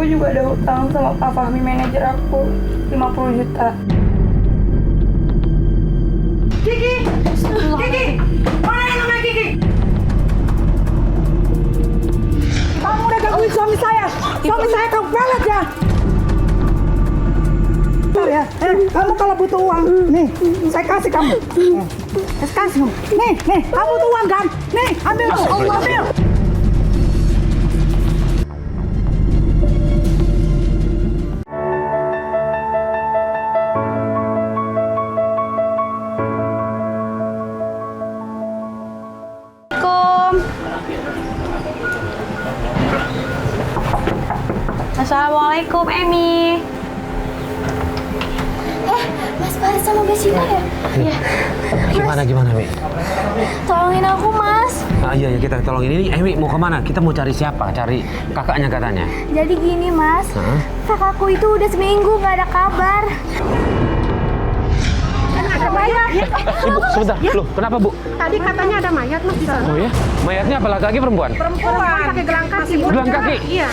juga ada hutang sama Pak Fahmi, manajer aku, 50 juta. Kiki! Kiki! Mana yang namanya Kiki? Kamu udah gangguin suami saya! Suami saya kamu pelet ya! Bentar ya, kamu kalau butuh uang, nih, saya kasih kamu. Saya kasih kamu. Nih, kamu butuh uang kan? Nih, ambil tuh, ambil. Assalamualaikum, Emi. Mas Faris sama Mbak Sina ya? Iya. Gimana, Mi? Tolongin aku, Mas. Iya, kita tolongin ini. Mi, mau kemana? Kita mau cari siapa? Cari kakaknya katanya. Jadi gini, Mas. Kakakku itu udah seminggu nggak ada kabar. Ada mayat. Ibu, sebentar. Loh, kenapa, Bu? Tadi katanya ada mayat, Mas, di sana. Oh ya? Mayatnya apa laki-laki perempuan? Perempuan pakai gelang kaki. Gelang kaki? Iya.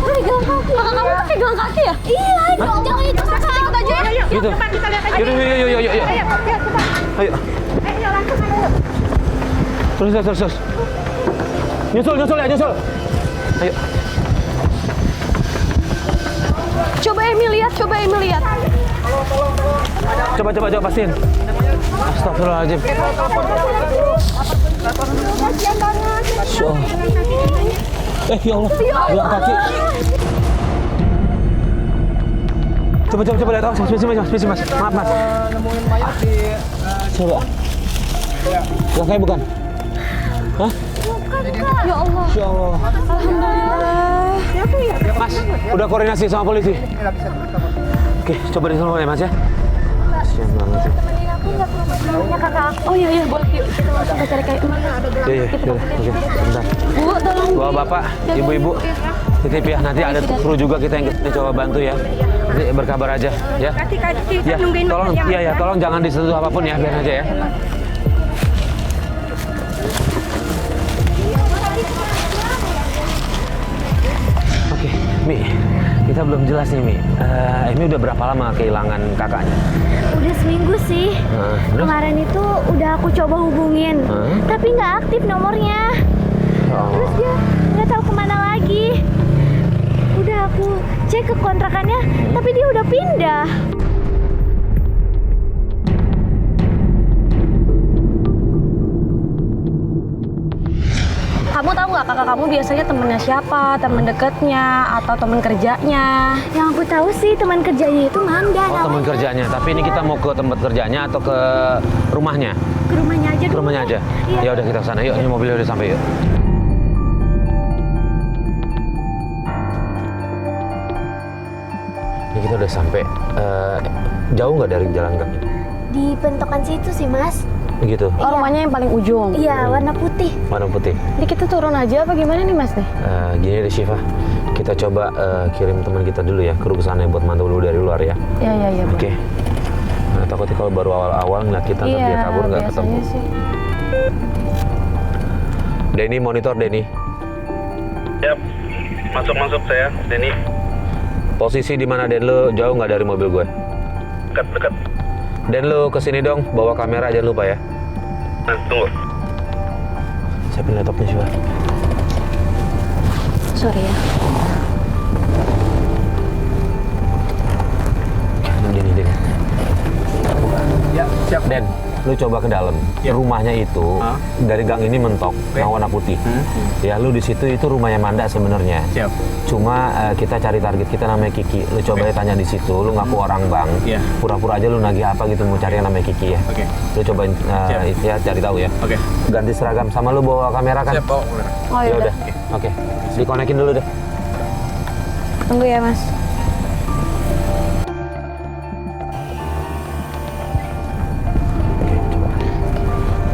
Pakai gelang kaki. Kakak kamu pakai gelang kaki ya? Iya, jangan itu kakak. Ikut aja ya. Gitu. Coba kita lihat aja. Yaudah, yuk. Ayo, coba. Ayo. Ayo, langsung ayo. Terus. Nyusul ya. Ayo. Coba Emi lihat. Coba pastiin. Astagfirullahaladzim. Ya Allah. Gelang kaki. Coba lihat. Oh, spesi, Mas. Maaf, Mas. Nemuin mayat di Coba. Gelang kaki bukan? Hah? Ya Allah. Ya Allah. Alhamdulillah. Mas, udah koordinasi sama polisi. Oke, coba disuruh ya, Mas ya. Kasian banget sih. Temenin aku nggak punya kakak aku. Oh iya, boleh yuk. Kita langsung ke cari kayak Iya. Oke, bentar. Bu, tolong. Bawa Bapak, Ibu-ibu. Titip ya, nanti ada kru juga kita yang coba bantu ya. Nanti berkabar aja ya. Ya, tolong jangan disentuh apapun ya, biar aja ya. Oke, Mi, kita belum jelas nih, Mi. Emi udah berapa lama kehilangan kakaknya? Udah seminggu sih. Terus? Kemarin itu udah aku coba hubungin, tapi nggak aktif nomornya. Terus dia nggak tahu kemana lagi. Udah aku cek ke kontrakannya, tapi dia udah pindah. Kamu tahu nggak kakak kamu biasanya temennya siapa? Temen deketnya atau temen kerjanya? Yang aku tahu sih teman kerjanya itu Manda. Oh, teman kerjanya. Tapi ini kita mau ke tempat kerjanya atau ke rumahnya? Ke rumahnya aja. Ke rumahnya aja. Iya. Ya udah kita ke sana. Yuk, ini mobilnya udah sampai yuk. Ini kita udah sampai. Jauh nggak dari jalan kaki? Di bentokan situ sih, Mas. Begitu. Oh, rumahnya yang paling ujung. Iya, warna putih. Warna putih. Jadi kita turun aja apa gimana nih, Mas nih? Gini deh Syifa, kita coba kirim teman kita dulu ya, kru kesana buat mantau dulu dari luar ya. Iya. Oke. Nah, takutnya kalau baru awal-awal ngeliat kita ntar dia kabur nggak ketemu. biasanya sih. Denny, monitor Denny. Yap, masuk saya, Denny. Posisi di mana Den lo jauh nggak dari mobil gue? Dekat. Den lo kesini dong, bawa kamera jangan lupa ya. Nah, tunggu. Siapin laptopnya Syifa. Sorry ya. Denny. Ya, siap. Den, lu coba ke dalam. Rumahnya itu dari gang ini mentok, yang warna putih. Ya, lu di situ itu rumahnya Manda sebenarnya. Siap. Cuma kita cari target kita namanya Kiki. Lu coba ya tanya di situ, lu ngaku orang bank. Iya. Pura-pura aja lu nagih apa gitu mau cari yang namanya Kiki ya. Oke. Lu cobain ya cari tahu ya. Oke. Ganti seragam sama lu bawa kamera kan? Siap, bawa. Oh Ya ya udah. Oke. Dikonekin dulu deh. Tunggu ya, Mas.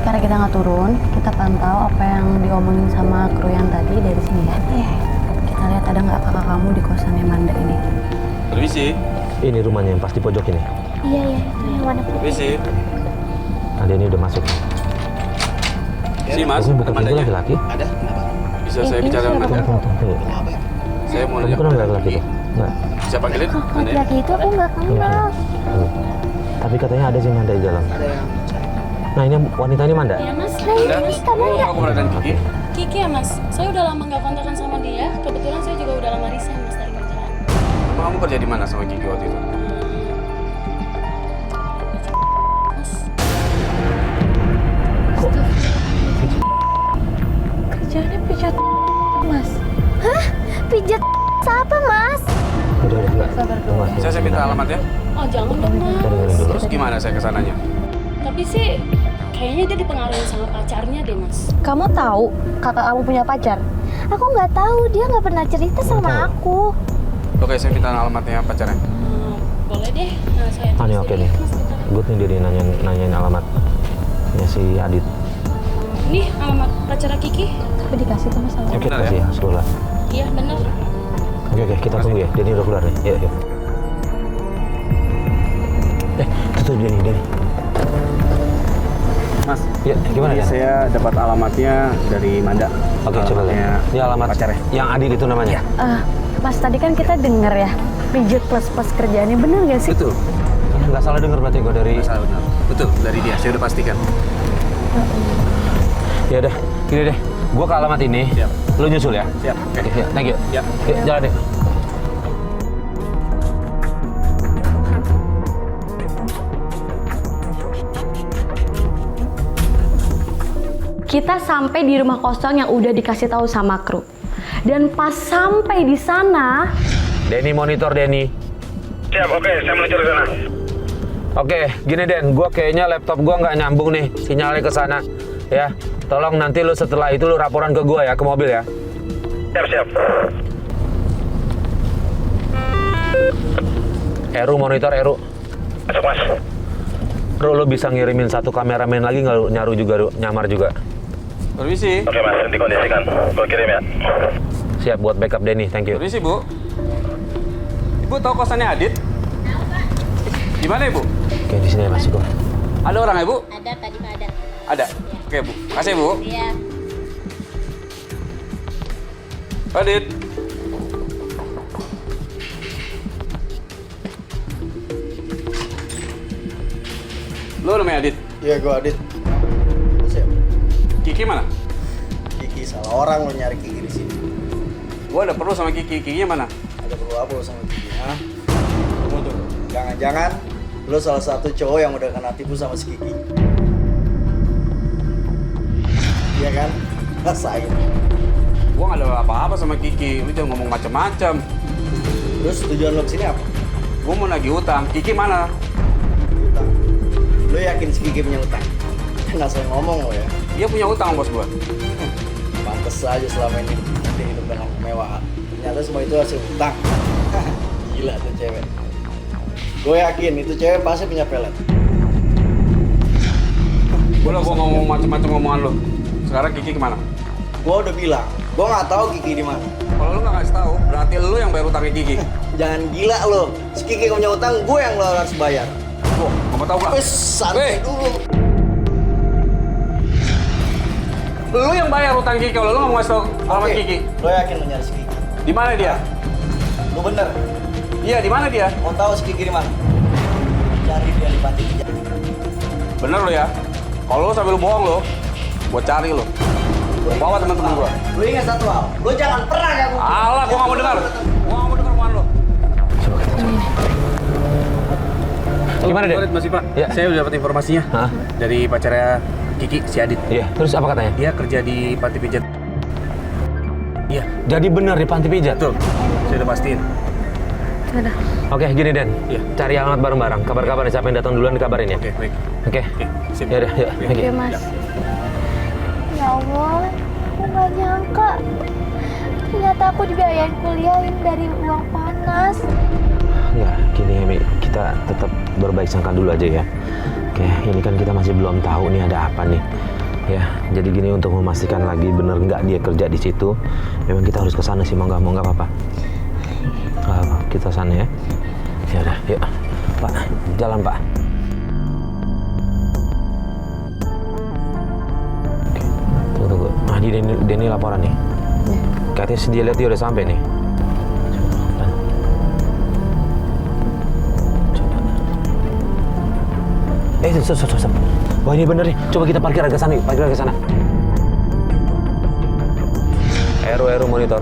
Karena kita nggak turun, kita pantau apa yang diomongin sama kru yang tadi dari sini ya. Iya. Kita lihat ada nggak kakak kamu di kosannya Manda ini. Permisi. Ini rumahnya yang pas di pojok ini. Iya, itu yang warna putih. Permisi. Ada ini udah masuk. Si Mas, Ini bukan pintu Amandanya. laki-laki. Ada, kenapa? Bisa saya bicara dengan Anda? Tunggu. Saya mau Kamu nanya. kenal nggak laki itu? Nggak. Bisa panggilin? Anda ya? Laki-laki itu aku nggak kenal. Tapi katanya ada sih Manda di dalam. Nah ini wanita ini Manda. Ya mas, Nah ini Anda? kita Oh, Manda. aku pernah dengan Kiki. Kiki ya mas. Saya udah lama nggak kontakan sama dia. Kebetulan saya juga udah lama resign mas dari kerjaan. Emang kamu kerja di mana sama Kiki waktu itu? Mas, Kerjaannya pijat mas. Hah? Pijat apa mas? Udah nggak. Mas. Saya minta alamat ya. oh jangan dong mas. Kita dengerin dulu. Terus gimana saya kesananya? Tapi sih kayaknya dia dipengaruhi sama pacarnya deh mas. Kamu tahu kakak kamu punya pacar? Aku nggak tahu, dia nggak pernah cerita sama aku. Oke, saya minta alamatnya pacarnya. Boleh deh. Nah, saya Ah, ini tulis oke dulu nih. ya, Mas, bentar. Good nih dia nanyain alamatnya si Adit. Nih alamat pacar Kiki. Tapi dikasih tuh mas sama. Oke, benar kasih ya? ya, sekolah. Iya bener. Oke, kita tunggu ya. Denny udah keluar nih. Yuk. Tuh Denny. Mas, Ya, gimana ya? saya dapat alamatnya dari Manda. Oke, coba lihat. Ini alamat pacarnya. yang Adit itu namanya. Mas tadi kan kita denger ya pijat plus kerjaannya, bener gak sih? Betul. Nggak salah denger berarti gue dari. Salah benar. Betul, dari dia. Saya udah pastikan. Ya udah, gini deh. Gua ke alamat ini. Siap. Lu nyusul ya. Siap. Oke. Oke, thank you. Ya. Yuk, jalan deh. Kita sampai di rumah kosong yang udah dikasih tahu sama kru. Dan pas sampai di sana, Denny monitor Denny. Siap, oke. Saya menuju ke sana. Oke, gini Den, gua kayaknya laptop gua nggak nyambung nih sinyalnya ke sana. Ya, tolong nanti lu setelah itu lu laporan ke gua ya, ke mobil ya. Siap. Eru monitor Eru. Masuk, Mas. Ru, lu bisa ngirimin satu kameramen lagi nggak lu nyaru juga, Ru? Nyamar juga. Permisi. Oke mas, dikondisikan. Gue kirim ya. Siap buat backup Denny, thank you. Permisi, Bu. Ibu tahu kosannya Adit? Di mana, Ibu? Oke, di sini ya Mas Iko. Ada orang ya, Bu? Ada tadi Pak ada. Ada. Oke, Bu. Makasih, Bu. Iya. Adit. Lo namanya Adit? Iya, gue Adit. Siap. Kiki mana? Kiki salah orang lo nyari Kiki di sini. Gua ada perlu sama Kiki. Kikinya mana? Ada perlu apa lo sama Kiki? Hah? Tunggu tuh. Jangan-jangan lo salah satu cowok yang udah kena tipu sama si Kiki. Iya kan? Rasain. Gua nggak ada apa-apa sama Kiki. Lu jangan ngomong macam-macam. Terus tujuan lo kesini apa? Gua mau nagih utang. Kiki mana? Utang. Lo yakin si Kiki punya utang? Nggak saya ngomong lo ya. Dia punya utang, bos gua. Pantes aja selama ini dia hidup dengan kemewahan. Ternyata semua itu hasil utang. Gila tuh cewek. Gue yakin itu cewek pasti punya pelet. Gua ngomong macam-macam omongan lu. Sekarang Kiki kemana? Gue udah bilang, gue nggak tahu Kiki di mana. Kalau lu nggak ngasih tahu, berarti lu yang bayar utangnya Kiki. Jangan gila lo. Si Kiki punya utang, gue yang lo harus bayar. Tuh, kamu tahu nggak? Wes santai dulu. Lu yang bayar utang Kiki. Kalau lu nggak mau ngasih tahu alamat Oke, Kiki. lo yakin lo nyari si Kiki? Di mana dia? Lo bener. Iya, di mana dia? Mau tahu si Kiki di mana? Cari dia di panti pijat. Bener lo ya. Kalau lu sambil bohong lo, gua cari lo. Bawa teman-teman gua. Lo ingat satu hal, lo jangan pernah ganggu. Alah, gua nggak mau dengar. Gua nggak mau dengar omongan lo. Gimana Den? Mas Ipa, Ya. saya udah dapat informasinya Hah? dari pacarnya Kiki, si Adit. Iya, terus apa katanya? Dia kerja di panti pijat. Iya, Jadi bener di panti pijat? betul. Saya udah pastiin. Oke, gini Den. Iya. Cari alamat bareng-barang. Kabar-kabar siapa yang datang duluan dikabarin ya. Oke, baik. Oke. sip. Ya udah, yuk. Thank you. Oke mas. Ya Allah, aku nggak nyangka. Ternyata aku dibiayain kuliahin dari uang panas. Ya, gini Emi, kita tetap berbaik sangka dulu aja ya. Oke, ini kan kita masih belum tahu nih ada apa nih. Ya, jadi gini untuk memastikan lagi bener nggak dia kerja di situ, memang kita harus ke sana sih, mau nggak apa-apa. Kita sana ya. Ya udah, yuk. Pak, jalan Pak. Oke, tunggu. Nah, di Denny laporan nih. Katanya dia lihat dia udah sampai nih. Stop. Wah ini bener nih, coba kita parkir agak sana, parkir agak sana. Eru monitor.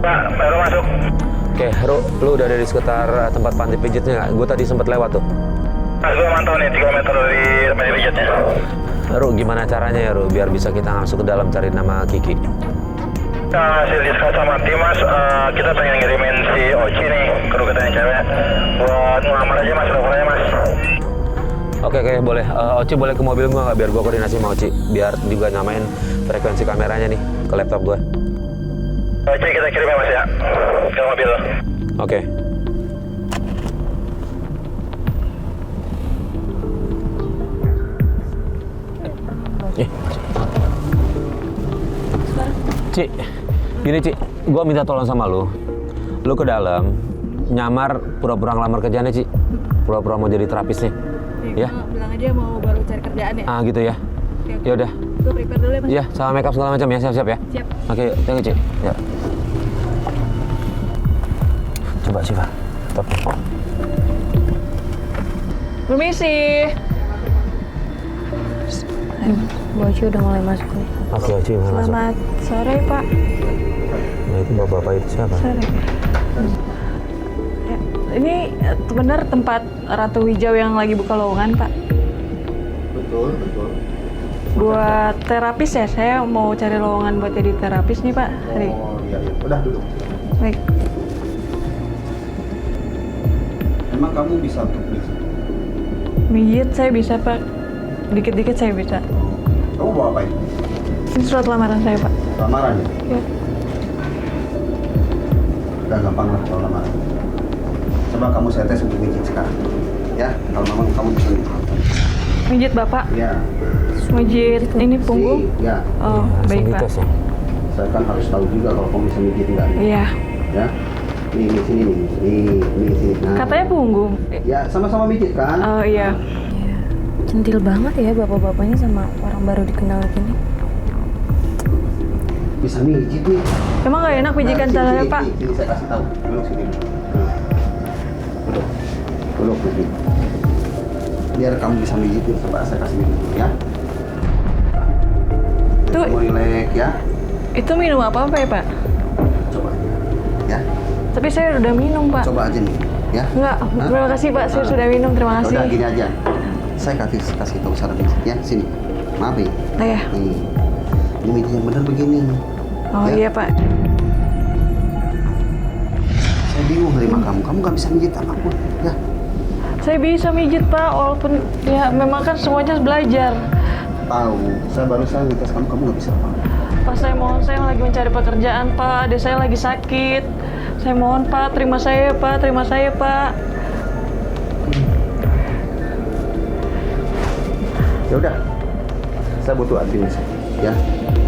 Pak, baru masuk. Oke, Ru, lu udah ada di sekitar tempat panti pijitnya nggak? Gue tadi sempat lewat tuh. Mas, gue mantau nih 3 meter dari panti pijatnya. Ru, gimana caranya ya Ru, biar bisa kita masuk ke dalam cari nama Kiki? Hasil diskus sama tim Mas, kita pengen ngirimin si Oci nih, kru kita yang cewek, buat ngelamar aja Mas, pokoknya Mas. Oke, boleh. Oci boleh ke mobil gua nggak, biar gua koordinasi sama Oci, biar juga nyamain frekuensi kameranya nih ke laptop gua. Oci kita kirim ya Mas ya, ke mobil. Oke. Ci, gini Ci, gua minta tolong sama lu ke dalam, nyamar pura-pura ngelamar kerjaannya Ci, pura-pura mau jadi terapis nih, ya? Bilang aja mau baru cari kerjaan ya. Gitu ya. Ya udah. Gue prepare dulu ya Mas. Iya, sama makeup segala macam ya, siap-siap ya. Siap. Oke, thank you Ci. Ya. Coba Siva, stop. Permisi. Bu Oci udah mulai masuk nih. Oke, Oci mau masuk. Selamat sore, Pak. Nah, itu bapak-bapak itu siapa? Sore. Ini benar tempat Ratu Hijau yang lagi buka lowongan, Pak? Betul. Buat terapis ya, saya mau cari lowongan buat jadi terapis nih, Pak. Hari. Oh iya. Udah duduk. Baik. Emang kamu bisa pergi? Mijit saya bisa, Pak. Dikit-dikit saya bisa. Kamu bawa apa ini? Ini surat lamaran saya, Pak. Lamaran ya? Ya. Udah gampang lah kalau lamaran. Coba kamu saya tes untuk mijit sekarang. Ya, kalau memang kamu bisa mijit. Mijit, Bapak. Ya. Mijit ini punggung. Ya. Oh, baik, Pak. Tes ya. Saya kan harus tahu juga kalau kamu bisa mijit enggak. Iya. Ya. Nih sini nih. Nih sini. Nah. Katanya punggung. Ya, sama-sama mijit kan? Oh, iya. Centil banget ya bapak-bapaknya sama orang baru dikenal gini. Bisa mijit nih. Emang nggak enak pijikan Sini, saya, sini, Pak? Sini saya kasih tahu. Duduk sini. Duduk sini. Biar kamu bisa mijit nih, coba saya kasih minum dulu ya. Tuh. Kamu relax ya. Itu minum apa ya, Pak? Coba aja. Ya. Tapi saya udah minum, Pak. Coba aja nih. Ya. Enggak, Hah? terima kasih, Pak. Saya sudah minum, terima kasih. Udah gini aja. Saya kasih tahu cara mijit ya. Sini. Maaf nih. Iya. Nih. Ini mijit yang benar begini. Oh Ya. iya, Pak. Saya bingung nerima kamu. Kamu nggak bisa mijit apapun. Ya. Saya bisa mijit, Pak, walaupun ya memang kan semuanya belajar. Tahu. Saya barusan ngetes kamu nggak bisa apa. Pak, saya mohon, saya lagi mencari pekerjaan, Pak. Adik saya lagi sakit. Saya mohon, Pak, terima saya, Pak. Terima saya, Pak. Ya udah. Saya butuh administrasi. Ya.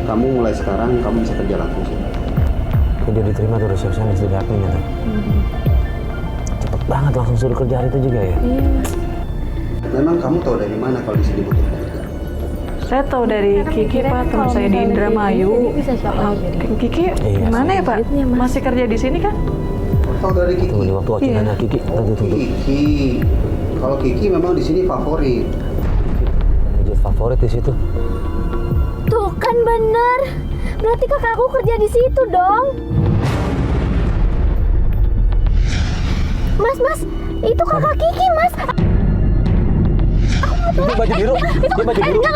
Kamu mulai sekarang kamu bisa kerja langsung sih. Dia diterima tuh resepsionis di adminnya tuh. Cepet banget langsung suruh kerja hari itu juga ya. Iya Mas. Memang kamu tahu dari mana kalau di sini butuh pekerja? Saya tahu dari Kiki, Pak, teman saya di Indramayu. Bisa siapa Oh, jadi? Kiki, Iya, gimana ya, Pak? Mijitnya, Mas. Masih kerja di sini kan? Tahu dari Kiki. Tunggu nih waktu Oci Iya. nanya Kiki. Tunggu. Kiki. Kalau Kiki memang di sini favorit. Mijit favorit di situ. Tuh kan bener. Berarti kakakku kerja di situ dong. Mas, itu kakak Kiki, Mas. Itu baju biru. Dia baju biru. Enggak,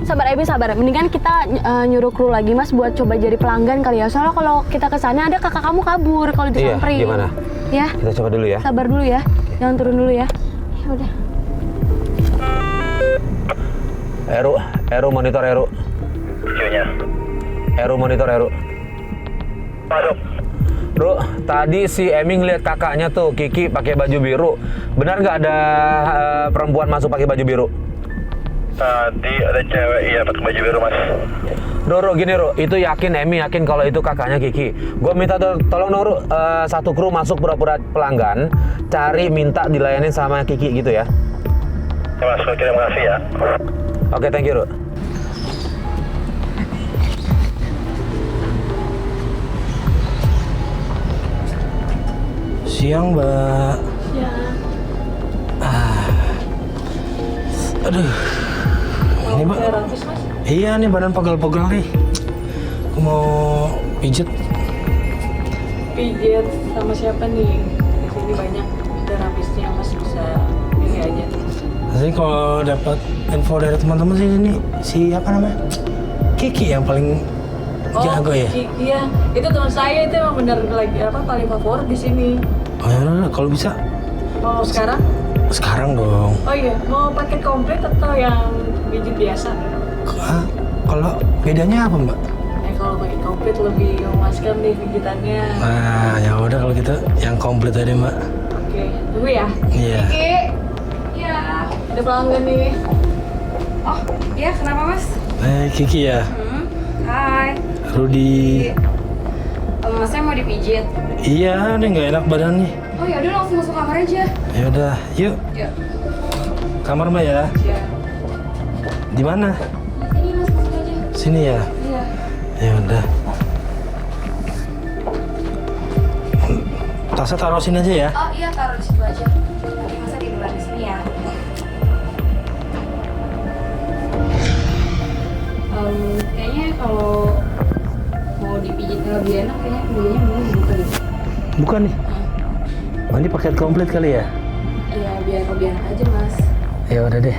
sabar, Ebi, sabar. Mendingan kita nyuruh kru lagi Mas buat coba jadi pelanggan kali ya. Soalnya kalau kita kesana ada kakak kamu kabur kalau Iya, disamperin. gimana? Ya, Kita coba dulu ya. sabar dulu ya. Jangan turun dulu ya. Ya udah. Eru monitor Eru. Videonya. Eru monitor Eru. Masuk. Bro, tadi si Emi ngeliat kakaknya tuh Kiki pakai baju biru. Benar nggak ada perempuan masuk pakai baju biru? Tadi ada cewek iya pakai baju biru Mas. Ro, gini Ro, itu Emi yakin kalau itu kakaknya Kiki. Gue minta tolong Ro, satu kru masuk pura-pura pelanggan, cari minta dilayanin sama Kiki gitu ya. Ya Mas, gue kirim kasih ya. Oke, thank you Ro. Siang, Mbak. Aduh. Ini, Mbak. Teratis, Mas. Iya nih badan pegel-pegel nih. Aku mau pijet. Pijet sama siapa nih? Di sini banyak terapisnya, Mas bisa pilih aja. Jadi kalau dapat info dari teman-teman sih ini siapa namanya? Kiki yang paling jago ya. Iya, itu teman saya itu emang bener lagi paling favorit di sini. Oh ya udah, kalau bisa. Mau sekarang? Sekarang dong. Oh iya, mau paket komplit atau yang pijit biasa? Kalau bedanya apa Mbak? Kalau paket komplit lebih memuaskan nih pijitannya. Nah ya udah kalau gitu yang komplit aja Mbak. Oke, tunggu ya. Iya. Kiki. Iya. Ada pelanggan nih. Oh, iya kenapa Mas? Kiki ya. Hai. Rudi. Saya mau dipijit. Iya, ini nggak enak badannya. Oh ya udah langsung masuk kamar aja. Ya udah, yuk. Yuk. Kamar Mbak ya. Iya. Di mana? Ini Mas masuk aja. Sini ya. Iya. Ya udah. Tasnya taruh sini aja ya. Oh iya taruh di situ aja. Nanti Masnya tiduran di sini ya. Kayaknya kalau mau dipijitnya lebih enak kayaknya keduanya mending dibuka deh. Bukan nih. Oh, ini paket komplit kali ya? Iya biar lebih enak aja Mas. Ya udah deh.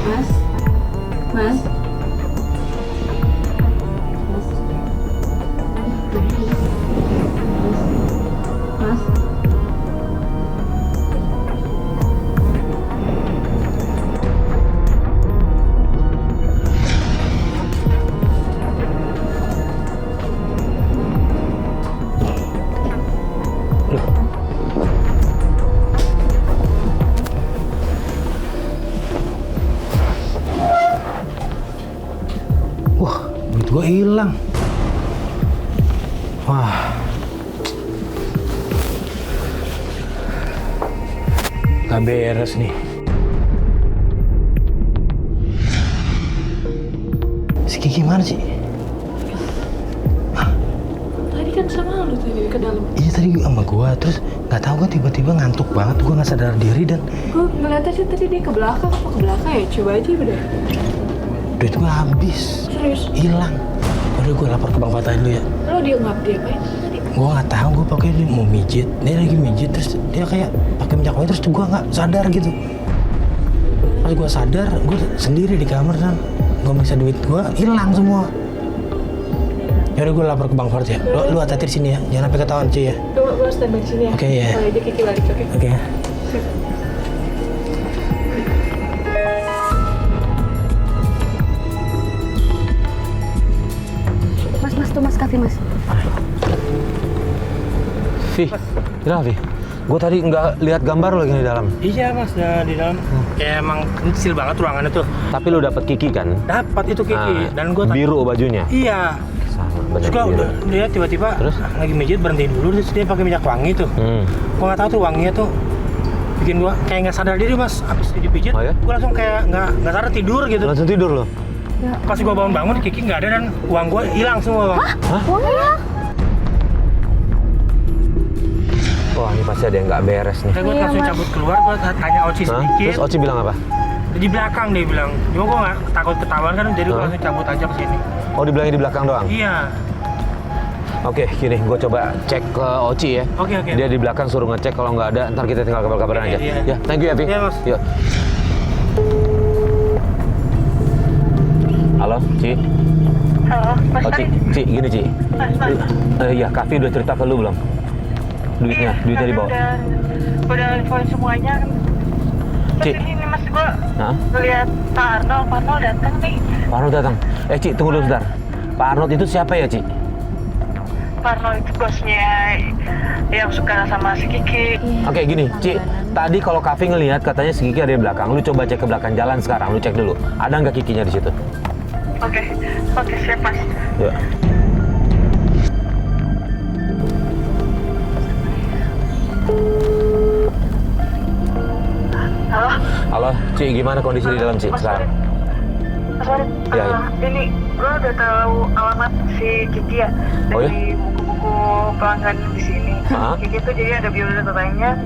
Mas. Mas. Wah, duit gua hilang. Wah. Gak beres nih. Si Kiki mana sih? Tadi kan sama lu tadi ke dalam. Iya tadi sama gua, terus nggak tahu gua tiba-tiba ngantuk banget, gua nggak sadar diri dan Gue ngeliatnya sih tadi dia ke belakang, apa ke belakang ya? Coba aja udah. duit gua habis, Serius? hilang. Udah gua lapor ke Bang Fatah dulu ya. Lo dia ngapain tadi? Gua nggak tahu, gua pakai dia mau mijit, dia lagi mijit terus dia kayak pakai minyak wangi terus gua nggak sadar gitu. Pas gua sadar, gua sendiri di kamar dan gua bisa duit gua hilang semua. Yaudah gua lapor ke Bang Fatah ya. Lu hati-hati di sini ya, jangan sampai ketahuan cuy ya. Gue standby di sini ya. Oke, ya. Kalau aja Kiki balik, oke? Oke. Mas, tuh Mas, kafe Mas. Vi, kenapa Vi? Gue tadi nggak lihat gambar lo lagi di dalam. Iya Mas, di dalam. Kayak emang kecil banget ruangannya tuh. Tapi lo dapet Kiki kan? Dapat itu Kiki dan gua biru bajunya. Iya. Sama bener. Terus gua biru. udah dia tiba-tiba Terus? lagi mijit berhenti dulu terus dia pakai minyak wangi tuh. Gua nggak tahu tuh wanginya tuh bikin gua kayak nggak sadar diri Mas. Abis dipijit, Oh, ya? gua langsung kayak nggak sadar tidur gitu. Langsung tidur lo? Pas gua bangun-bangun Kiki nggak ada dan uang gua hilang semua Bang. Hah? Wah ini pasti ada yang nggak beres nih. Saya gua langsung cabut keluar, gua tanya Oci Hah? sedikit. Terus Oci bilang apa? Di belakang dia bilang, cuma gua nggak takut ketahuan kan, jadi gua Hah? langsung cabut aja ke sini. Oh dibilangnya di belakang doang? Iya. Oke, gini, gue coba cek ke Oci ya. Oke. Dia di belakang suruh ngecek, kalau nggak ada, ntar kita tinggal kabar-kabaran aja. Iya. Ya, thank you ya, Vi. Iya, Mas. Yuk. Halo, Ci. Halo, Mas Oh, Ci, Ci, gini, Ci. Iya, Kavi udah cerita ke lu belum? Duitnya dibawa. Udah infoin semuanya. Ci. Terus ini Mas, gua Hah? ngeliat Pak Arnold datang nih. Pak Arnold datang. Ci, tunggu dulu sebentar. Pak Arnold itu siapa ya, Ci? Parno itu bosnya yang suka sama si Kiki. Oke, gini, Ci. Tadi kalau Kavi ngelihat katanya si Kiki ada di belakang. Lu coba cek ke belakang jalan sekarang. Lu cek dulu. Ada nggak Kikinya di situ? Oke, siap Mas. Ya. Halo? Halo, Ci. Gimana kondisi di dalam, Ci, sekarang? Mas Farid, Ya, ya. ini lo udah tahu alamat si Kiki ya? Oh, ya? Dari buku-buku pelanggan di sini. Hah? Kiki tuh jadi ada biodatanya,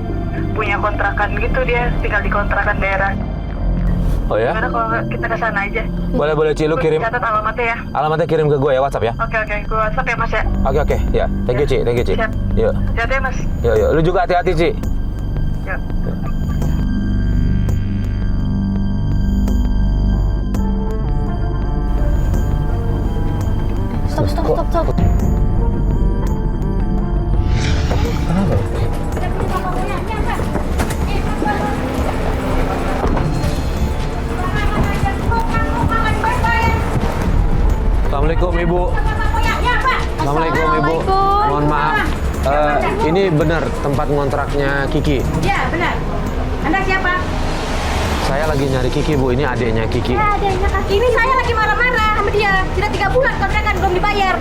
punya kontrakan gitu, dia tinggal di kontrakan daerah. Oh ya? Gimana kalau kita ke sana aja? Boleh, Ci. Lu kirim. Catat alamatnya ya. Alamatnya kirim ke gue ya, WhatsApp ya. Oke, gue WhatsApp ya Mas ya. Oke. Ya. Thank you, Ci. Siap. Yuk. Hati-hati ya Mas. Yuk. Lu juga hati-hati, Ci. Yuk. Stop. Kenapa? Assalamualaikum Ibu. Assalamualaikum Ibu. Mohon maaf. Ini benar tempat ngontraknya Kiki. Ya, benar. Anda siapa? Saya lagi nyari Kiki, Bu. Ini adiknya Kiki. Ya, adanya Kaki. Ini saya lagi marah-marah sama dia. Sudah 3 bulan kontrakan belum dibayar.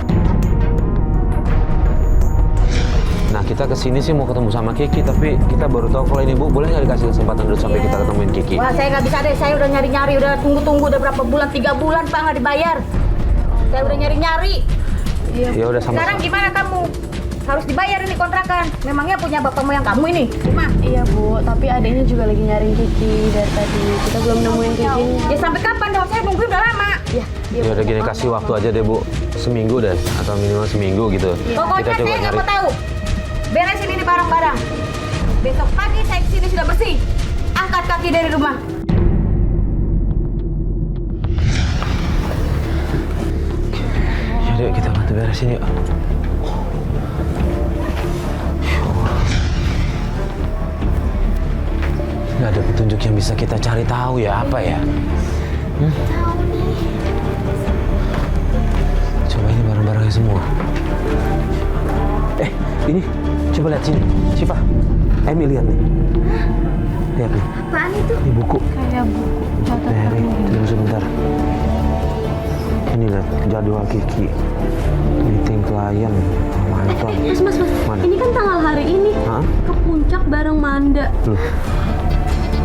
Nah, kita kesini sih mau ketemu sama Kiki, tapi kita baru tahu kalau ini Bu. Boleh nggak dikasih kesempatan dulu sampai kita ketemuin Kiki? Wah, saya nggak bisa deh. Saya udah nyari-nyari, udah tunggu-tunggu udah berapa bulan? 3 bulan Pak nggak dibayar. Saya udah nyari-nyari. Ya udah sama. Sekarang gimana kamu? Harus dibayar ini kontrakan. Memangnya punya bapak moyang kamu ini? Cuma. Iya Bu, tapi adiknya juga lagi nyariin Kiki dari tadi. Kita belum nemuin Kiki. Ya sampai kapan dong? Saya nungguin udah lama. Iya. Ya udah gini, kasih waktu aja deh Bu. Seminggu deh, atau minimal seminggu gitu. Pokoknya Kita coba saya nggak nyari. mau tahu. Beresin ini barang-barang. Besok pagi saya kesini sudah bersih. Angkat kaki dari rumah. Yaudah, kita bantu beresin yuk. Nggak ada petunjuk yang bisa kita cari tahu ya, apa ya? Coba ini barang-barangnya semua. Ini, coba lihat sini. Siva, Emi lihat nih. Lihat nih. Apaan itu? Ini buku. Kayak buku Mary, tunggu sebentar. Ini lihat jadwal Kiki. Meeting klien, Anton. Mas. Mana? Ini kan tanggal hari ini. Hah? Ke puncak bareng Manda. Loh,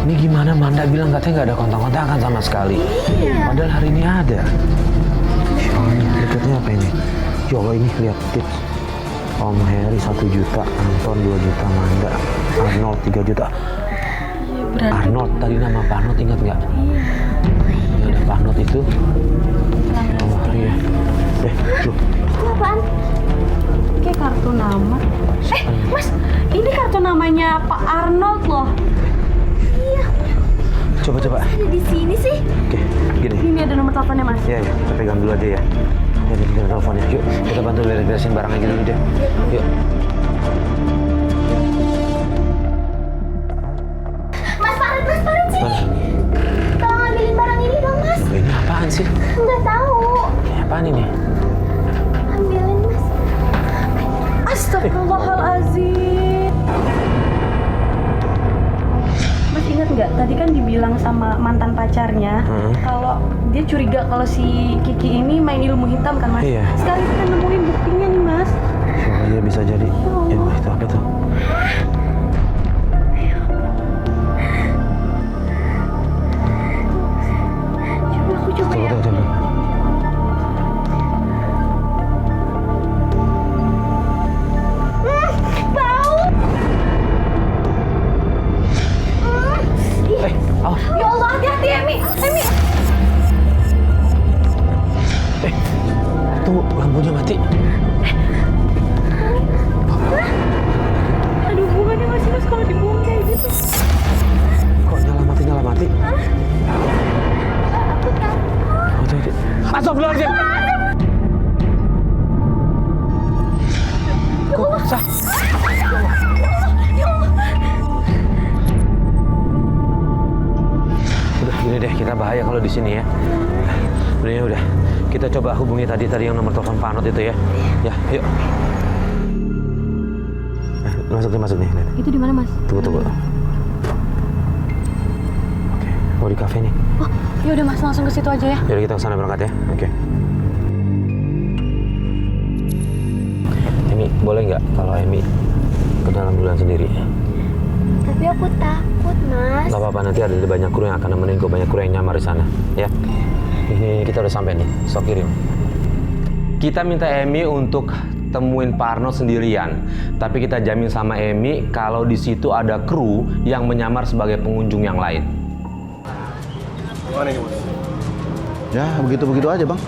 ini gimana Manda bilang katanya nggak ada kontak-kontakan sama sekali. Padahal hari ini ada. Ini berikutnya apa ini? Ya Allah, ini lihat tips. Om Heri 1 juta, Anton 2 juta, Manda, Arnold 3 juta. Arnold, tadi nama Pak Arnold ingat nggak? Iya. Ada Pak Arnold itu. Oh iya. Loh. Apaan? Kayak kartu nama. Mas, ini kartu namanya Pak Arnold loh. Iya. Coba. Ada di sini sih. Oke, gini. Ini ada nomor teleponnya Mas. Iya, kita pegang dulu aja ya. Jadi kita teleponnya. Yuk, kita bantu beresin barang aja dulu deh. Yuk. Mas Farid sih. Mana? Tolong ambilin barang ini dong Mas. Ini apaan sih? Nggak tahu. Apaan ini? Ambilin Mas. Astagfirullahaladzim. Mas ingat nggak? Tadi kan dibilang sama mantan pacarnya kalau dia curiga kalau si Kiki ini main ilmu hitam kan Mas? Iya. Sekarang kita nemuin buktinya nih Mas. Oh iya, bisa jadi. Ya, itu apa tuh? Coba ya. Coba. Bau. Awas. Ya Allah, hati-hati Emi. Tunggu, lampunya mati. Ada hubungannya nggak sih Mas kalau dibuang kayak gitu? Kok nyala mati? Oh, tadi. Astagfirullahaladzim. Kok sah? Udah, gini deh, kita bahaya kalau di sini ya. Udah. Kita coba hubungi tadi yang nomor telepon Pak Anot itu ya. Ya, yuk. masuk nih. Itu di mana, Mas? Tunggu. Oke. Oh, di kafe nih. Oh, ya udah Mas, langsung ke situ aja ya. Yaudah kita kesana berangkat ya. Oke. Emi, boleh nggak kalau Emi ke dalam duluan sendiri? Tapi aku takut, Mas. Gak apa-apa, nanti ada banyak kru yang akan nemenin kok, banyak kru yang nyamar di sana, ya. Ini kita udah sampai nih, sok kirim. Kita minta Emi untuk temuin Pak Arno sendirian, tapi kita jamin sama Emi kalau di situ ada kru yang menyamar sebagai pengunjung yang lain. Ya, begitu-begitu aja, Bang.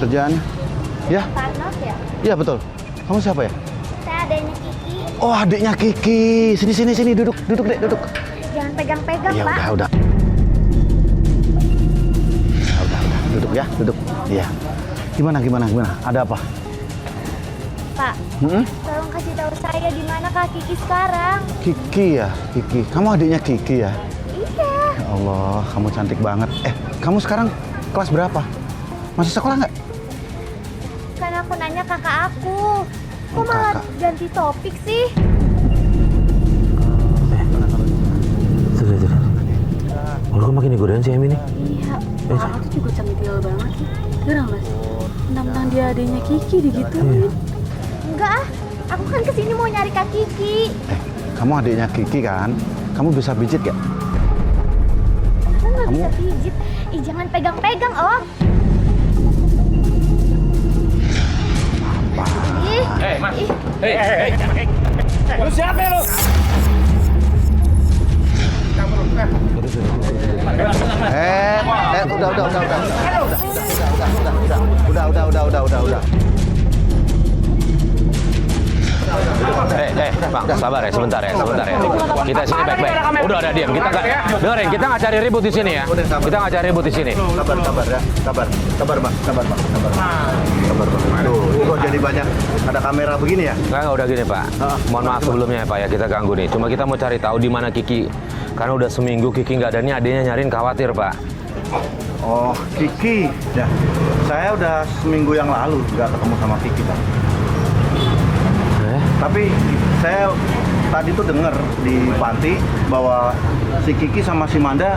Kerjaannya. Ya. Parnos ya? Iya, betul. Kamu siapa ya? Saya adanya Kiki. Oh, adiknya Kiki. Sini, duduk deh. Jangan pegang-pegang, Ya Pak. udah. Duduk. Iya. Gimana? Ada apa? Pak, tolong kasih tahu saya di mana Kak Kiki sekarang. Kiki ya, Kiki. Kamu adiknya Kiki ya? Iya. Ya Allah, kamu cantik banget. Kamu sekarang kelas berapa? Masih sekolah nggak? Kan aku nanya kakak aku. Kok Oh, malah kakak. ganti topik sih? Tuh. Kok makin digodain sih Emi nih? Iya, Pak Arno tuh juga centil banget sih. Gerang, Mas. Mentang dia adanya Kiki digituin. Enggak ah, aku kan kesini mau nyari Kak Kiki. Kamu adiknya Kiki kan? Kamu bisa pijit gak? Aku nggak bisa pijit. Ih, jangan pegang-pegang, Om. Ih, Mas. Hei. Lu siapa lu? Udah. Bang, sabar ya, sebentar ya. Kita sini baik-baik. Udah diam. Kita nggak cari ribut di sini ya. Kita nggak cari ribut di sini. Sabar ya. Sabar, Bang. Aduh, ini kok jadi banyak ada kamera begini ya? Nggak udah gini Pak. Mohon maaf sebelumnya ya Pak ya, kita ganggu nih. Cuma kita mau cari tahu di mana Kiki. Karena udah seminggu Kiki nggak ada nih, adanya nyariin khawatir Pak. Oh, Kiki. Ya, saya udah seminggu yang lalu nggak ketemu sama Kiki, Bang. Tapi saya tadi tuh dengar di panti bahwa si Kiki sama si Manda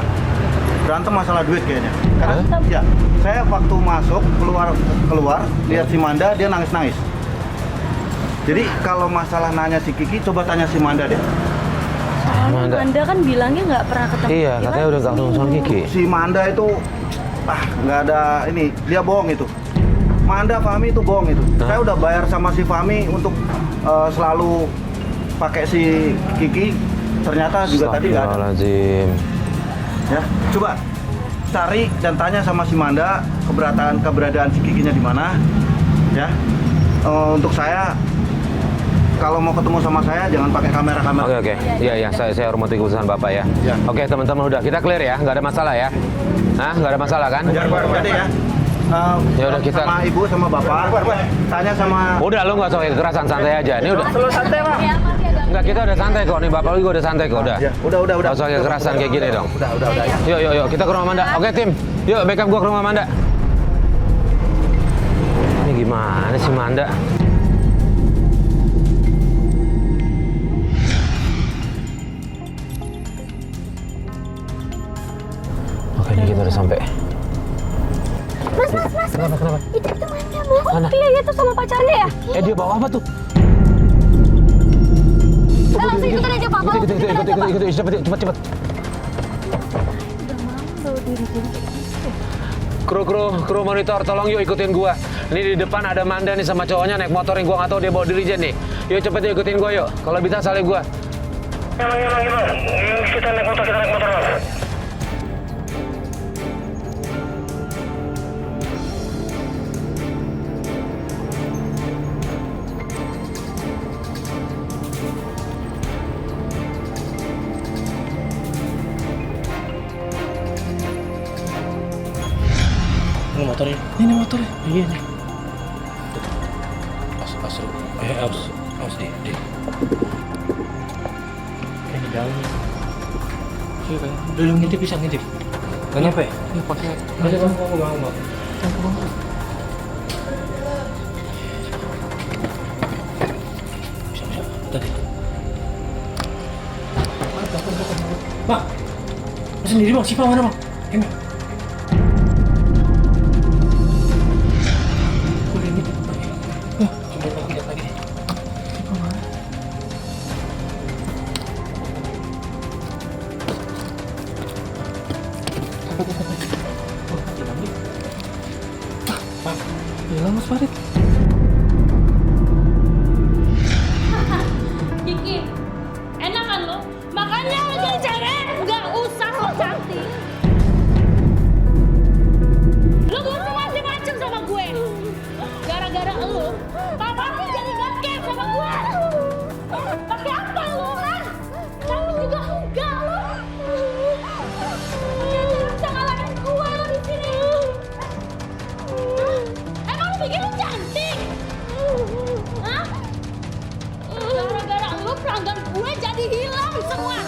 berantem masalah duit kayaknya. Karena ya, saya waktu masuk keluar lihat si Manda, dia nangis. Jadi kalau masalah nanya si Kiki, coba tanya si Manda deh. Manda kan bilangnya nggak pernah ketemu. Iya, katanya udah nggak ketemu sama Kiki. Si Manda itu nggak ada ini, dia bohong itu. Manda, Fahmi itu bohong itu. Saya udah bayar sama si Fahmi untuk selalu pakai si Kiki, ternyata juga tadi nggak ada. Ya, coba cari dan tanya sama si Manda keberadaan si Kikinya di mana. Ya, untuk saya kalau mau ketemu sama saya jangan pakai kamera. Oke. Iya, saya hormati keputusan Bapak ya. Oke, teman-teman udah kita clear ya, nggak ada masalah ya. Nggak ada masalah kan? Jadi ya. Ya udah kita sama ibu sama bapak tanya sama. Udah lu nggak usah kekerasan, santai aja. Ini udah. Selalu santai, Pak. Enggak, kita udah santai kok. Nih Bapak lu juga udah santai kok. Udah. Udah. Nggak usah kekerasan kayak gini dong. Udah. Yuk, kita ke rumah Manda. Oke tim. Yuk, backup gua ke rumah Manda. Ini gimana sih Manda? Oke, ini kita udah sampai. Mas. Kenapa? Itu Manda, Mas. Mana? Iya, itu sama pacarnya ya? Dia bawa apa tuh? Langsung ikutin aja, Pak. Ikut, cepet. Kru monitor, tolong yuk ikutin gua. Ini di depan ada Manda nih sama cowoknya naik motor yang gua nggak tahu dia bawa dirijen nih. Yuk cepet ikutin gua yuk. Kalau bisa salih gua. Kita naik motor, Mas. Ini motornya. Ini motornya. Iya nih. Harus di. Ini dalam. Iya kan. Dulu ngintip bisa ngintip. Kenapa ya? Ya pakai. Ada bang, bang. Bisa. Tadi. sendiri bang, Siva mana bang? Emi. Udah ini. Coba lagi lihat lagi. Siva mana? Bang, hilang Mas Farid. Kiki, enak kan lo? Makanya lo jadi cewek, nggak usah lo cantik. Lo gak usah macem-macem sama gue. Gara-gara lo, papa tuh jadi gak care sama gue. Pakai apa lo, kan? Cantik juga enggak lo. Jangan bisa ngalahin gue lo di sini. Emang lo pikir lo cantik? Hah? Gara-gara lo pelanggan gue jadi hilang semua.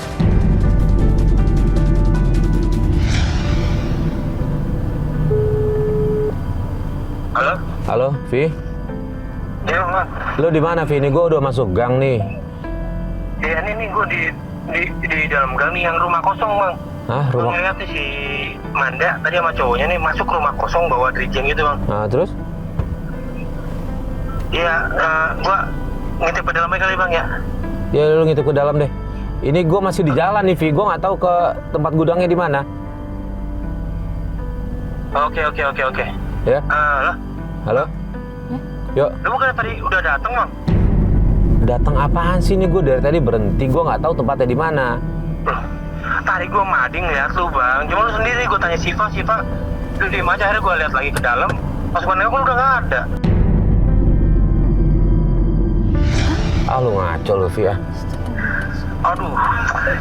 Halo? Halo, Vi? Iya, Bang. Lo di mana, Vi? Ini gue udah masuk gang nih. Iya, ini gue di dalam gang nih yang rumah kosong, Bang. Hah, Gue rumah? ngeliat nih si Manda tadi sama cowoknya nih masuk rumah kosong bawa drijeng gitu, Bang. Nah, terus? Iya, gue ngintip ke dalamnya kali, Bang, ya. Ya lu ngintip ke dalam deh. Ini gue masih di jalan nih, Vi. Gue nggak tahu ke tempat gudangnya di mana. Oke. Ya? Halo? Halo? Yuk. Lu bukan tadi udah datang, Bang? Datang apaan sih? Nih gue dari tadi berhenti. Gue nggak tahu tempatnya di mana. Tadi gue mading lihat lu, Bang. Cuma lu sendiri gue tanya Siva, lu diem aja. Akhirnya gue lihat lagi ke dalam. Pas gue nengok lu udah nggak ada. Ah, lu ngaco lu, Vi ya. Aduh.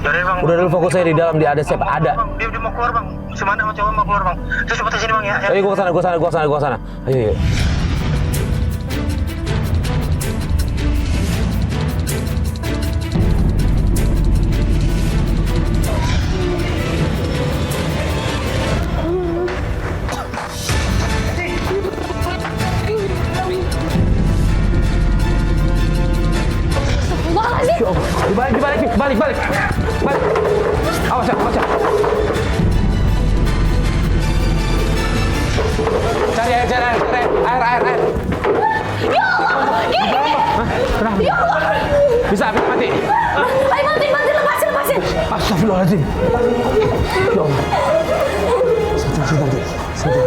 Yaudah, Bang. Udah dulu fokus saya di dalam, di ada siapa? Ada. Bang, dia mau keluar, Bang. Si Manda sama cowok mau keluar, Bang. Terus cepet sini, Bang, ya. Ayo gue kesana. Ayo. Balik. Awas ya. Cari air. Ya Allah, Kenapa? ya Allah. Bisa mati. Ayo mati, lepasin. Astagfirullahaladzim. Ya Allah. Sebentar.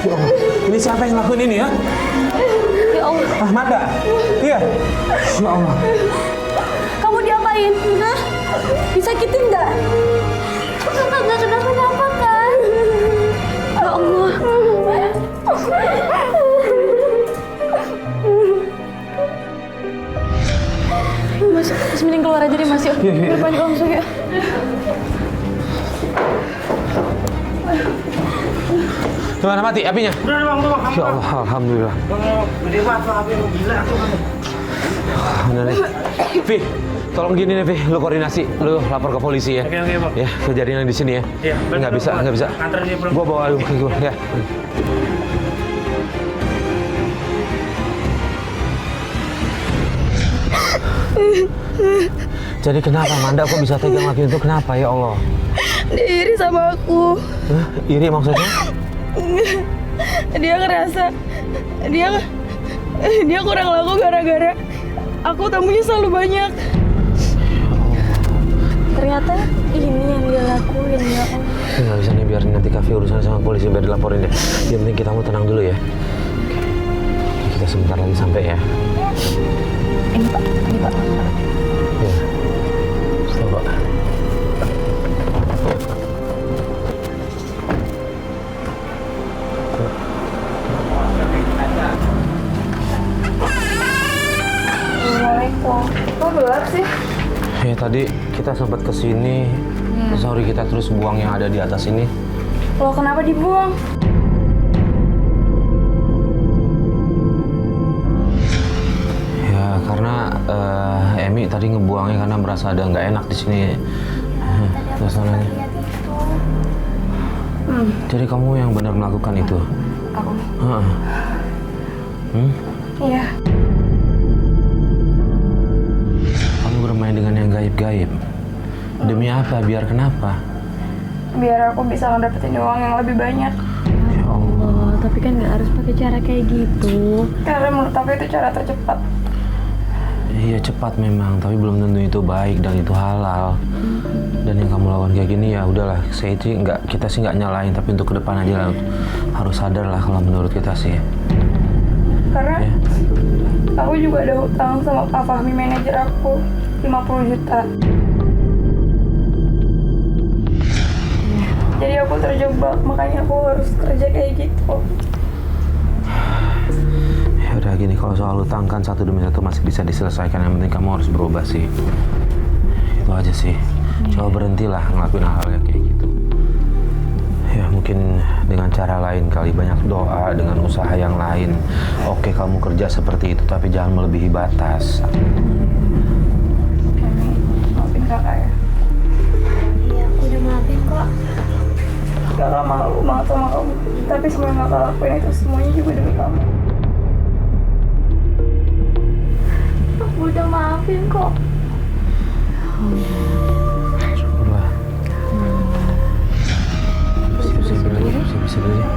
Ya Allah. Ini siapa yang ngelakuin ini ya? Ya Allah. Ahmada. Iya. Ya Allah. Kamu diapain? Hah? Disakitin nggak? Nggak kenapa-napa kan? Ya Allah. Mas mending keluar aja deh, Mas. Yuk. Biar banyak langsung ya. Gimana mati apinya? Udah, Bang. Ya Allah, alhamdulillah. Gede banget api lu, gila tuh. Bener nih. Vi, tolong gini nih, Vi. Lu koordinasi, lu lapor ke polisi ya. Oke, Bang. Ya, kejadian yang di sini ya. Iya, nggak bisa. Antar dia pulang. Gua bawa lu ke gua, ya. Jadi kenapa Manda kok bisa tega ngelakuin itu? Kenapa ya Allah? Dia iri sama aku. Hah? Iri maksudnya? Dia ngerasa dia kurang laku gara-gara aku tamunya selalu banyak. Ternyata ini yang dia lakuin, ya Allah. Nggak bisa nih, biarin nanti Kavi urusan sama polisi biar dilaporin deh. Yang penting kita mau tenang dulu ya. Oke. Kita sebentar lagi sampai ya. Ini Pak. Ya. Stop, Pak. Assalamualaikum. Kok gelap sih? Ya tadi kita sempat kesini. Sorry kita terus buang yang ada di atas ini. Loh, kenapa dibuang? Ya karena Emi tadi ngebuangnya karena merasa ada nggak enak di sini suasananya. Jadi kamu yang benar melakukan itu? Aku. Hmm? Iya. Kamu bermain dengan gaib-gaib. Demi apa? Biar kenapa? Biar aku bisa ngedapetin uang yang lebih banyak. Ya Allah, tapi kan nggak harus pakai cara kayak gitu. Karena menurut aku itu cara tercepat. Iya cepat memang, tapi belum tentu itu baik dan itu halal. Dan yang kamu lakukan kayak gini ya udahlah, kita sih nggak nyalain, tapi untuk ke depan aja lah harus sadar lah kalau menurut kita sih. Karena aku juga ada hutang sama Pak Fahmi, manajer aku, 50 juta. Jadi aku terjebak, makanya aku harus kerja kayak gitu. Ya udah gini, kalau soal hutang kan satu demi satu masih bisa diselesaikan. Yang penting kamu harus berubah sih. Itu aja sih. Coba berhentilah ngelakuin hal-hal yang kayak gitu. Ya mungkin dengan cara lain kali, banyak doa, dengan usaha yang lain. Oke, kamu kerja seperti itu, tapi jangan melebihi batas. Maafin kakak ya. Iya, aku udah maafin kok. Kakak malu banget sama kamu. Tapi semua yang kakak lakuin itu semuanya juga demi kamu. Aku udah maafin kok. Syukurlah. Bisa dulu ya.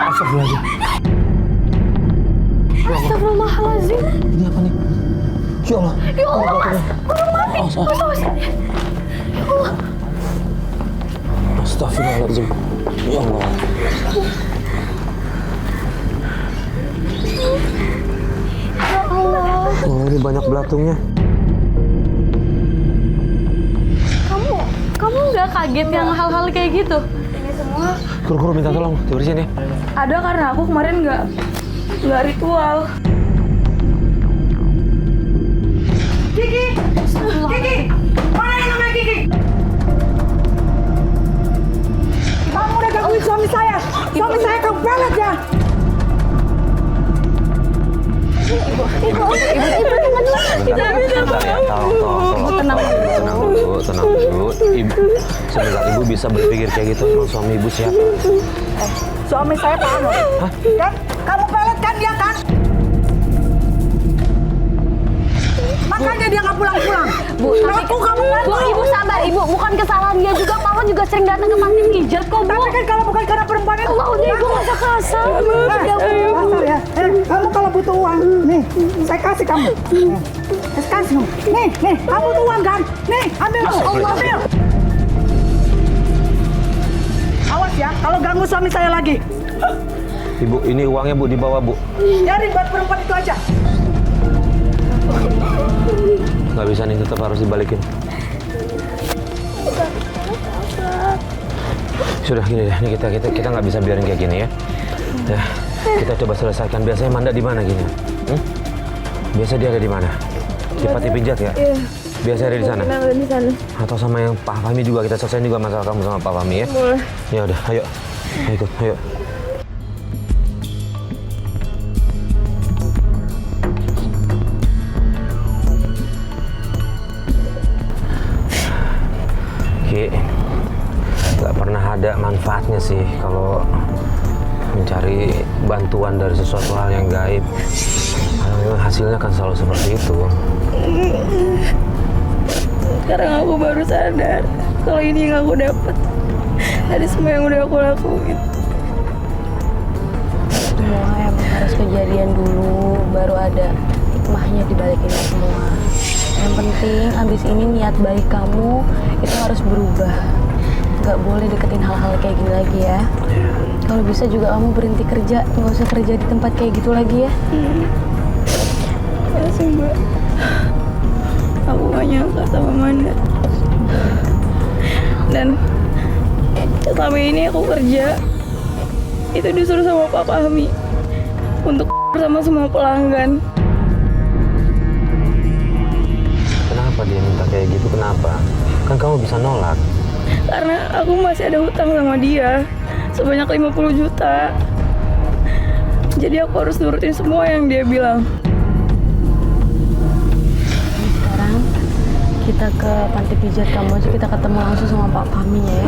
Astagfirullahaladzim. Astagfirullahaladzim. Ini apa nih? Ya Allah. Ya Allah, Mas. Tolong maafin. Mas. Ya Allah. Astagfirullahaladzim. Ya Allah. Ya Allah. Oh, ini banyak belatungnya. Kamu nggak kaget yang hal-hal kayak gitu? Ini semua Guru minta tolong dibersihin ya. ada karena aku kemarin nggak ritual. Kiki! Kiki! Mana yang namanya Kiki? Kamu udah gangguin suami saya! Suami saya kamu pelet ya! Ibu, tenang dulu. Ibu, sebentar, ibu bisa berpikir kayak gitu. Emang suami ibu siapa? Suami saya Pak Anwar. Hah? Kan? Kamu pelet kan dia kan? Makanya dia nggak pulang-pulang. Bu, ibu sabar, ibu. Bukan kesalahan dia juga. Papa juga sering datang ke panti pijat kok, Bu. Tapi kan kalau bukan karena perempuan itu. Allah, udah ibu nggak usah kasar. Kasar ya. Kamu kalau butuh uang, nih, saya kasih kamu. Saya kasih kamu. Nih, kamu butuh uang kan? Nih, ambil tuh. Ambil. Awas ya, kalau ganggu suami saya lagi. Ibu, ini uangnya Bu, dibawa Bu. Biarin buat perempuan itu aja. Nggak bisa nih, tetap harus dibalikin. Sudah gini deh, ini kita nggak bisa biarin kayak gini ya. Ya, kita coba selesaikan. Biasanya Manda di mana gini? Biasa dia ada di mana? Di panti pijat ya? Iya. Biasa ada di sana? Ada di sana. Atau sama yang Pak Fahmi juga, kita selesaiin juga masalah kamu sama Pak Fahmi ya? Boleh. Ya udah, ayo ikut, ayo. Ki, nggak pernah ada manfaatnya sih kalau mencari bantuan dari sesuatu hal yang gaib. Karena hasilnya kan selalu seperti itu. Sekarang aku baru sadar kalau ini yang aku dapat dari semua yang udah aku lakuin. Semua emang harus kejadian dulu, baru ada hikmahnya dibalik ini semua. Yang penting abis ini niat baik kamu itu harus berubah. Gak boleh deketin hal-hal kayak gini lagi ya. Kalau bisa juga kamu berhenti kerja, nggak usah kerja di tempat kayak gitu lagi ya. Makasih Mbak. Aku gak nyangka sama Manda. Dan selama ini aku kerja itu disuruh sama Pak Fahmi untuk sama semua pelanggan. Kenapa dia minta kayak gitu? Kenapa? Kan kamu bisa nolak. Karena aku masih ada hutang sama dia sebanyak 50 juta. Jadi aku harus nurutin semua yang dia bilang. Sekarang kita ke panti pijat kamu aja, kita ketemu langsung sama Pak Fahmi ya.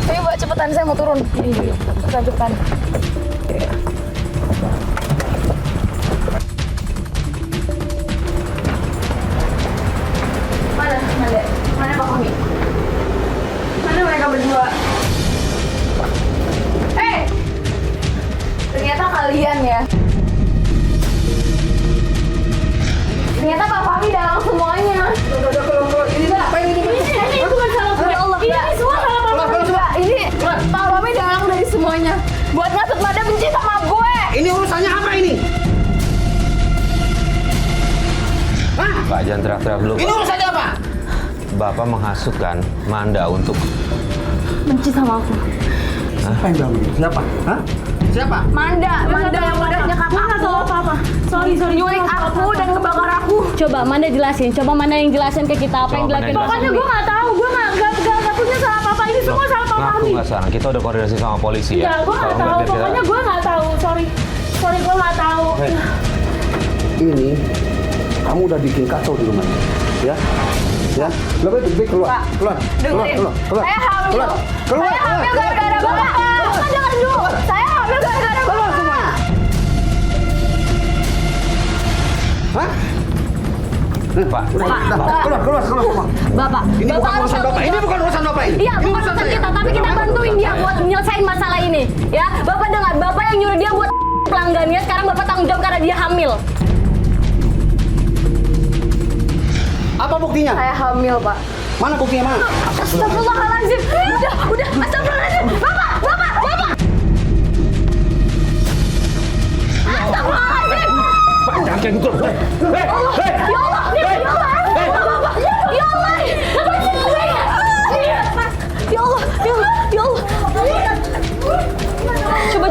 Ayo Mbak, cepet cepetan saya mau turun. Cepetan. Mana Pak Fahmi? Mana mereka berdua? Ternyata kalian ya. Ternyata Pak Fahmi dalang semuanya. Ini ngapain ini? Ini bukan salah gue. Ini semua salah Pak Fahmi. Ini Pak Fahmi dalang dari semuanya. Buat ngasut Mada benci sama gue. Ini urusannya apa ini? Hah? Pak, jangan teriak-teriak dulu. Ini urusannya apa? Bapak menghasutkan Manda untuk Benci sama aku. Siapa yang bilang begitu? Siapa? Hah? Siapa? Manda yang udah nyekap aku. apa-apa. Sorry, Nyulik aku dan ngebakar aku. Coba Manda jelasin. Coba Manda yang jelasin ke kita apa yang Coba dilakuin. Manda Pokoknya gue nggak tahu. Gue nggak punya salah apa-apa. Ini semua salah Pak ngaku Fahmi. nggak salah. Kita udah koordinasi sama polisi ya. Ya, gue nggak tahu. Pokoknya gue nggak tahu. Sorry, gue nggak tahu. Ini kamu udah bikin kacau di rumah ini, ya? Ya, lebih keluar. Keluar. Saya hamil. Saya hamil gara-gara Bapak. Bapak jangan dulu. Saya hamil gara-gara Bapak. Hah? Pak, Keluar semua. Bapak, Ini Bapak bukan harus urusan Bapak. Ini bukan urusan Bapak ini. Iya, bukan urusan kita, tapi kita bantuin dia buat nyelesain masalah ini. Ya, Bapak dengar, Bapak yang nyuruh dia buat pelanggannya, sekarang Bapak tanggung jawab karena dia hamil. Apa buktinya? Saya hamil, Pak. Mana buktinya, mana? Astagfirullahaladzim. Udah, astagfirullahaladzim. Bapak. Astagfirullahaladzim. Pak, jangan kayak gitu. Ya Allah. Ya Allah.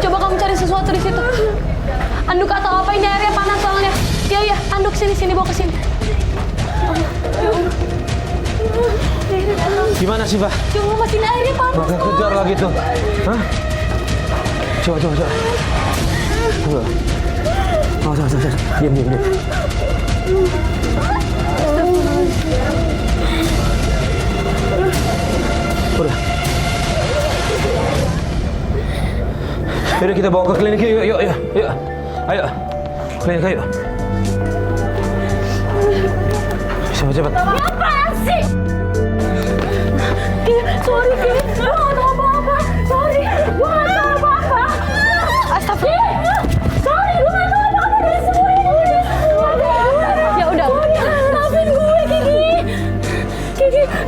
Coba kamu cari sesuatu di situ. Anduk atau apa, ini airnya panas soalnya. Iya, anduk sini bawa ke sini. Gimana sih, Pak? Coba masih airnya panas. Bakal kejar lagi tuh. Hah? Coba. Coba. Diam. Udah. Yaudah kita bawa ke klinik yuk. Ayo. Klinik ayo. Cepat. Apaan sih? Sorry, gue nggak tahu apa-apa. Astagfirullah. Sorry, gue nggak tahu apa-apa dari semua ini. Ya udah. Maafin gue, Kiki.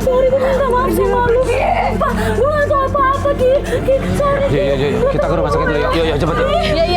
Sorry, gue minta maaf sama lu. Pak, gue nggak tahu apa-apa, Kiki. Sorry. Yuk, kita ke rumah sakit dulu. Yuk, cepet. Iya.